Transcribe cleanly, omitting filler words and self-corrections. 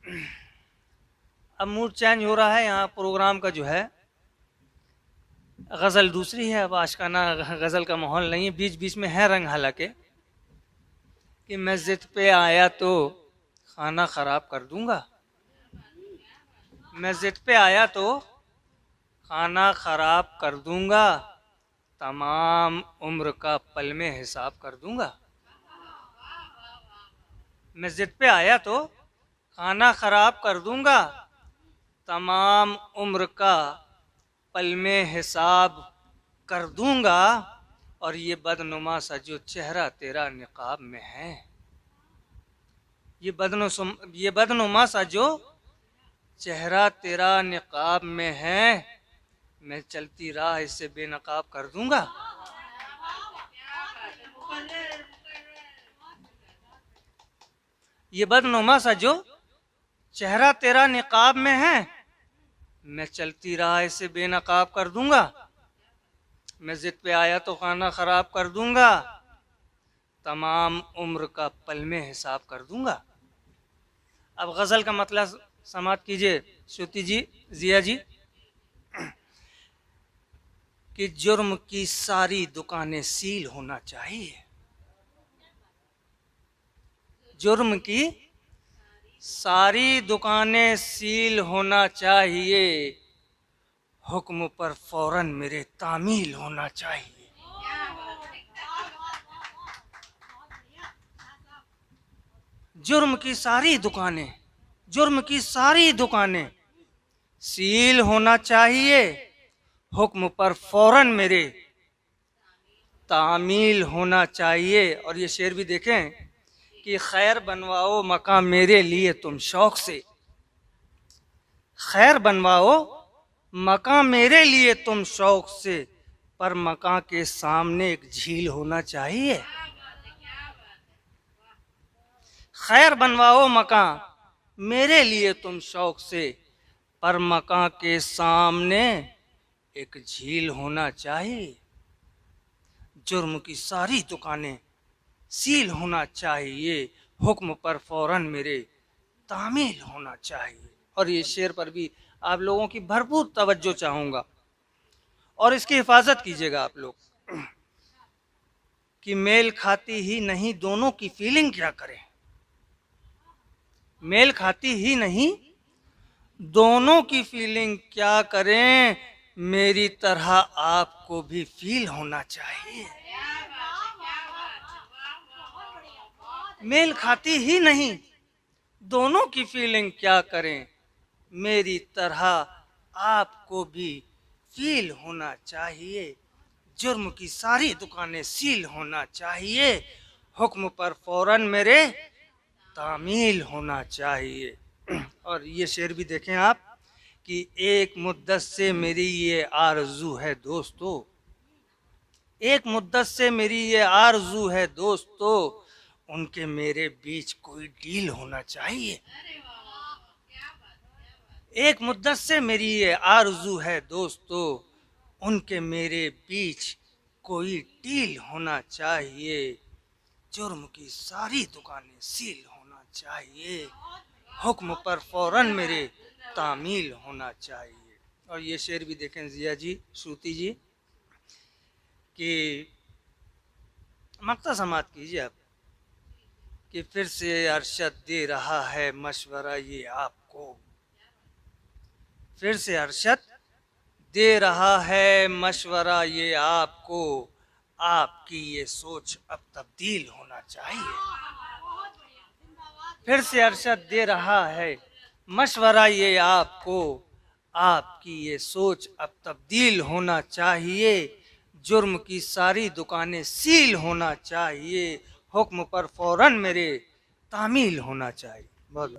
अब mood change हो रहा है। यहाँ प्रोग्राम का जो है गज़ल दूसरी है। अब आशिकाना गज़ल का माहौल नहीं है, बीच बीच में है रंग हालांकि कि मैं ज़िद पे आया तो खाना ख़राब कर दूंगा। मैं ज़िद पे आया तो खाना ख़राब कर दूंगा, तमाम उम्र का पल में हिसाब कर दूंगा। मैं ज़िद पे आया तो खाना ख़राब कर दूंगा, तमाम उम्र का पल में हिसाब कर दूंगा। और ये बदनुमा सा जो चेहरा तेरा निकाब में है, ये बदनुमा सा जो चेहरा तेरा निकाब में है, मैं चलती राह इसे बेनकाब कर दूंगा। ये बदनुमा सा जो चेहरा तेरा निकाब में है, मैं चलती राह इसे बेनकाब कर दूंगा। मैं ज़िद पे आया तो खाना ख़राब कर दूंगा, तमाम उम्र का पल में हिसाब कर दूंगा। अब गज़ल का मतलब समाप्त कीजिए श्रुति जी, जिया जी। कि जुर्म की सारी दुकानें सील होना चाहिए, जुर्म की सारी दुकानें सील होना चाहिए, हुक्म पर फौरन मेरे तामील होना चाहिए। जुर्म की सारी दुकानें, जुर्म की सारी दुकानें सील होना चाहिए, हुक्म पर फौरन मेरे तामील होना चाहिए। और ये शेर भी देखें कि खैर बनवाओ मकाम मेरे लिए तुम शौक से, खैर बनवाओ मकाम मेरे लिए तुम शौक से, पर मकां के सामने एक झील होना चाहिए। खैर बनवाओ मकान मेरे लिए तुम शौक से, पर मकां के सामने एक झील होना चाहिए। जुर्म की सारी दुकानें सील होना चाहिए, हुक्म पर फौरन मेरे तामील होना चाहिए। और ये शेर पर भी आप लोगों की भरपूर तवज्जो चाहूँगा और इसकी हिफाजत कीजिएगा आप लोग। कि मेल खाती ही नहीं दोनों की फीलिंग क्या करें, मेल खाती ही नहीं दोनों की फीलिंग क्या करें, मेरी तरह आपको भी फील होना चाहिए। मेल खाती ही नहीं दोनों की फीलिंग क्या करें, मेरी तरह आपको भी फील होना चाहिए। जुर्म की सारी दुकानें सील होना चाहिए, हुक्म पर फौरन मेरे तामील होना चाहिए। और ये शेर भी देखें आप कि एक मुद्दत से मेरी ये आरज़ू है दोस्तों, एक मुद्दत से मेरी ये आरज़ू है दोस्तों, उनके मेरे बीच कोई डील होना चाहिए। एक मुद्दत से मेरी ये आरज़ू है दोस्तों, उनके मेरे बीच कोई डील होना चाहिए। जुर्म की सारी दुकानें सील होना चाहिए, हुक्म पर फौरन मेरे तामील होना चाहिए। और ये शेर भी देखें जिया जी, श्रुति जी, कि मक्ता समात कीजिए आप कि फिर से अरशद दे रहा है मशवरा ये आपको, फिर से अरशद दे रहा है मशवरा ये आपको, आपकी ये सोच अब तब्दील होना चाहिए। फिर से अरशद दे रहा है मशवरा ये आपको, आपकी ये सोच अब तब्दील होना चाहिए। जुर्म की सारी दुकानें सील होना चाहिए, हुक्म पर फौरन मेरे तामील होना चाहिए। बहुत